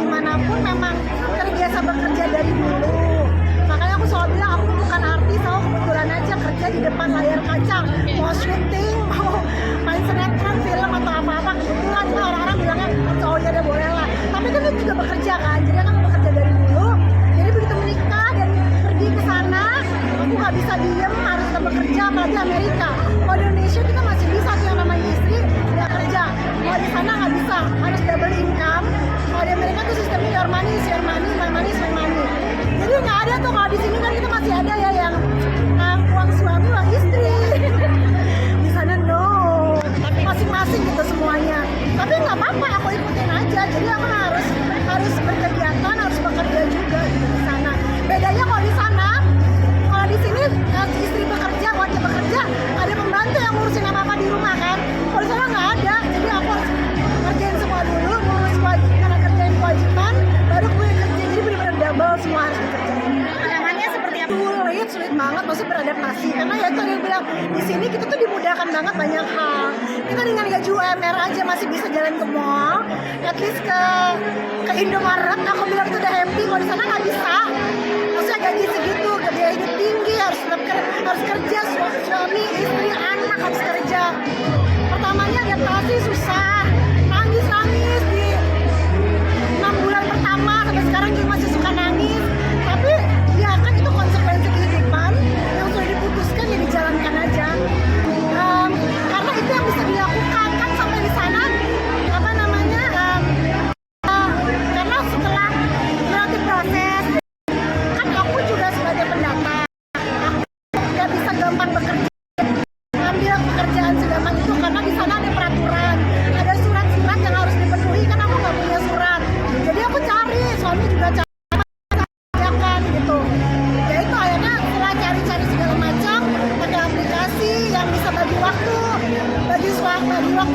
dimanapun memang terbiasa bekerja dari dulu. Makanya aku selalu bilang aku bukan artis, aku kebetulan aja kerja di depan layar kaca, mau syuting, mau main sinetron, film atau apa-apa, kebetulan orang-orang bilangnya oh ya udah boleh lah. Tapi kan itu juga bekerja kan, jadi aku bekerja dari dulu. Jadi begitu menikah dan pergi ke sana, aku nggak bisa diem, harus tetap bekerja, apalagi Amerika. Kalau di Indonesia kita masih bisa tuh yang namanya istri nggak kerja. Kalau di sana nggak bisa, harus double income. Kalau di Amerika tuh sistemnya your money is your money, my money is my money. Jadi nggak ada tuh, kalau di sini kan kita masih ada ya yang uang suami, uang istri. Di sana no, masing-masing gitu semuanya. Tapi nggak apa-apa, aku ikutin aja. Jadi aku harus berkegiatan, harus bekerja juga gitu di sana. Bedanya kalau di sana, kalau di sini istri bekerja, kalau dia bekerja ada pembantu yang ngurusin apa-apa di rumah kan. Kalau di sana nggak ada, jadi aku harus ngerjain semua dulu, ngurus kewajiban, kerjain kewajiban, baru gue kerja. Jadi benar-benar double semua harus dikerjain. Pengalamannya seperti apa? Sulit banget, maksudnya beradaptasi. Karena ya itu ada yang bilang di sini kita tuh dimudahkan banget banyak hal. Kita dengan gaji UMR aja masih bisa jalan ke mall, at least ke Indomaret. Aku bilang itu udah happy. Kalau di sana nggak bisa. Maksudnya gaji segitu, biaya hidup tinggi, harus kerja, suami, istri, anak harus kerja. Pertamanya adaptasi susah, nangis di 6 bulan pertama sampai sekarang juga masih suka nangis. Tapi ya kan itu konsekuensi kehidupan yang sudah diputuskan ya dijalankan aja. Karena itu yang bisa dilakukan kan sampai di sana karena setelah melewati proses kan aku juga sebagai pendatang, aku nggak bisa gampang bekerja ambil pekerjaan segampang itu karena di sana ada peraturan, ada surat-surat yang harus dipenuhi, kan aku nggak punya surat. Jadi aku cari, suami juga cari gitu. Ya itu akhirnya setelah cari-cari segala macam pakai aplikasi yang bisa bagi waktu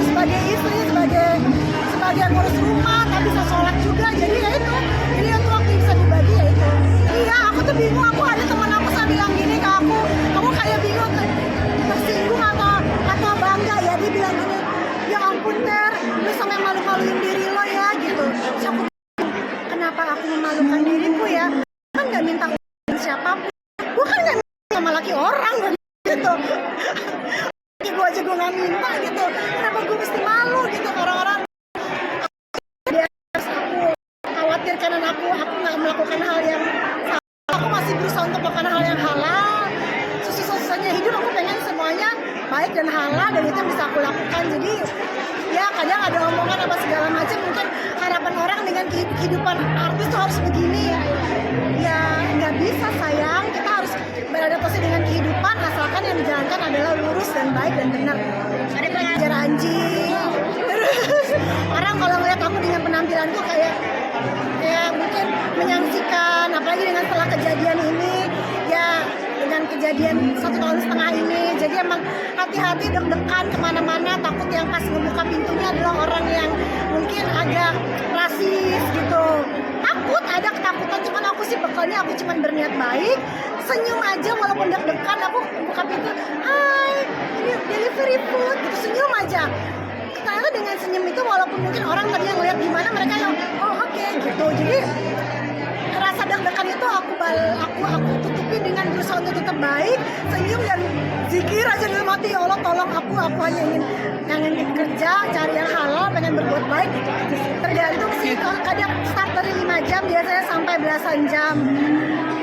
sebagai istri, sebagai ngurus rumah, tapi bisa sholat juga. Jadi ya itu, jadi itu waktu bisa dibagi ya itu. Iya, aku tuh bingung. Aku ada teman aku saya bilang gini ke aku kayak bingung, tersinggung atau bangga ya. Dia bilang gini, ya ampun Ter, lu sampai malu-maluin diri lo ya gitu. Terus aku kenapa aku memalukan diriku ya? Kan nggak minta siapapun, gue kan nggak minta sama laki orang gitu. Gue aja gue nggak minta gitu, kenapa gue mesti malu gitu orang-orang. Dia aku khawatir karena aku nggak melakukan hal yang salah. Aku masih berusaha untuk melakukan hal yang halal. Susah-susahnya hidup aku pengen semuanya baik dan halal, dan itu yang bisa aku lakukan. Jadi ya kadang ada omongan apa segala macam, mungkin harapan orang dengan kehidupan artis tuh harus begini ya nggak bisa sayang. Kita harus beradaptasi dengan kehidupan asalkan yang dijalankan adalah lurus dan baik dan benar. Ada pengajar anjing. Terus orang kalau ngeliat aku dengan penampilanku kayak mungkin menyaksikan, apalagi dengan setelah kejadian ini ya, dengan kejadian 1,5 tahun ini, jadi emang hati-hati, deg-degan kemana-mana, takut yang pas membuka pintunya adalah orang yang mungkin agak rasis gitu. Takut, ada ketakutan, cuman aku sih bekalnya aku cuman berniat baik, senyum aja walaupun deg-degan. Aku buka pintu, hai ini delivery food gitu, senyum aja. Ternyata dengan senyum itu walaupun mungkin orang tadi yang lihat gimana, mereka yang oh oke gitu. Jadi rasa deg-degan itu aku tutupi dengan berusaha untuk tetap baik, senyum dan zikir aja dalam hati, ya Allah tolong aku hanya ingin kerja, cari yang halal, pengen berbuat baik gitu aja sih. Tergantung sih, kadang start dari 5 jam biasanya sampai belasan jam.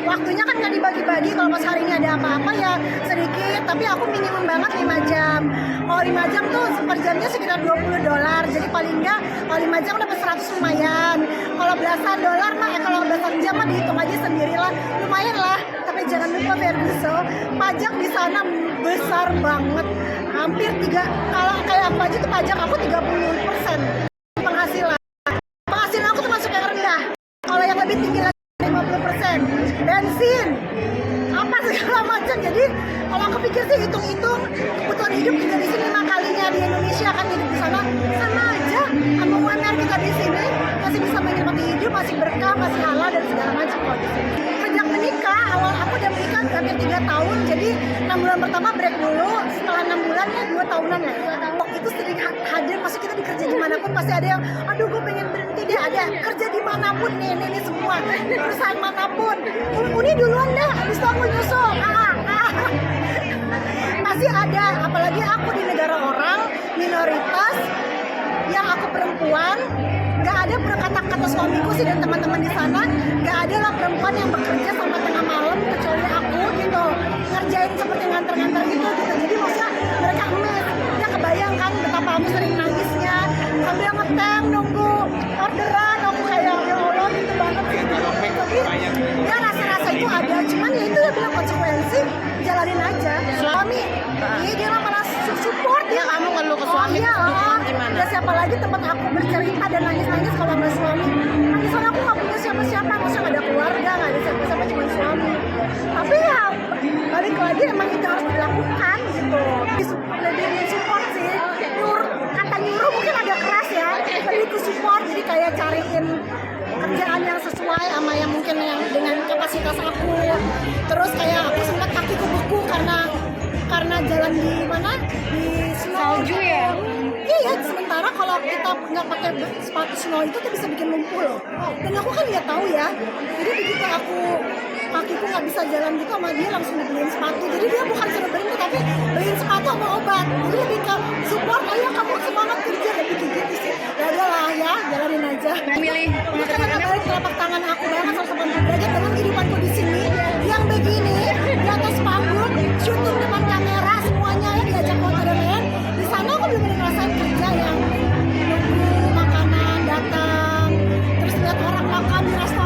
Waktunya kan nggak dibagi-bagi, kalau pas hari ini ada apa-apa ya sedikit, tapi aku minimum banget 5 jam. Kalau 5 jam tuh per jamnya sekitar $20, jadi paling nggak kalau 5 jam dapat 100 lumayan. Kalau belasan dolar mah kalau belasan jam mah dihitung aja sendirilah, lumayan lah. Tapi jangan lupa Ferguso, pajak di sana besar banget, hampir 3, kalau kayak aku aja tuh pajak aku 30% penghasilan aku tuh masuk yang rendah. Kalau yang lebih tinggi lagi 50%, bensin apa segala macam. Jadi kalau aku pikir sih hitung-hitung kebutuhan hidup tinggal di sini 5 kalinya di Indonesia, kan hidup di sana sama aja sama UMR kita di sini, masih bisa menikmati hidup, masih berkah, masih halal dan segala macam kalau di sini. Sejak menikah, awal aku udah menikah hampir 3 tahun, jadi 6 bulan pertama break dulu, setelah 6 bulan ya 2 tahunan ya. Waktu itu sering hadir, masuk kita bekerja dimanapun pasti ada yang aduh gue pengen berhenti deh, ada kerja dimanapun nih semua perusahaan manapun. Uni duluan deh, habis itu aku nyusul. Masih ada, apalagi aku di negara orang minoritas yang aku perempuan. Nggak ada kata suamiku sih dan teman-teman di sana, nggak ada lah perempuan yang bekerja sampai tengah malam kecuali aku gitu, ngerjain seperti nganter-nganter gitu. Jadi maksudnya mereka emes, ya kebayang kan betapa aku sering nangisnya sambil ngeteng nunggu orderan. Aku kayak ya Allah gitu banget sih. Tapi ya rasa-rasa itu ada, cuman ya itu ya bilang konsekuensi, jalanin aja. Suami, dia malah support Ya kamu ngeluh ke suami, iya, gimana? ya siapa lagi tempat aku bercerita dan nangis-nangis kalau sama suami. Nangisan aku nggak punya siapa-siapa, maksudnya nggak ada keluarga, nggak ada siapa-siapa, cuma suami. Tapi ya balik lagi emang itu harus dilakukan gitu. Lebih support sih, kata nyuruh mungkin agak keras ya, lebih ke support, jadi kayak cariin kerjaan yang sesuai sama yang mungkin yang dengan kapasitas aku. Terus kayak aku sempat kakiku beku karena jalan di mana di snow Salju ya? Iya, sementara kalau kita nggak pakai sepatu snow itu tuh bisa bikin lumpuh loh. Dan aku kan nggak tahu ya. Jadi begitu kakiku nggak bisa jalan gitu sama dia langsung dibeliin sepatu. Jadi dia bukan suruh berhenti tapi beliin sepatu sama obat. Jadi lebih ke support, ayo kamu semangat kerja, lebih gitu sih. Ya udah lah ya, jalanin aja. Milih Ini karena balik telapak tangan aku banget 180 derajat dengan kehidupanku di sini yang begini di atas panggung, syuting depan kamera semuanya ya diajak foto dan lain. Di sana aku belum pernah ngerasain kerja yang nunggu makanan datang, terus lihat orang makan di restoran.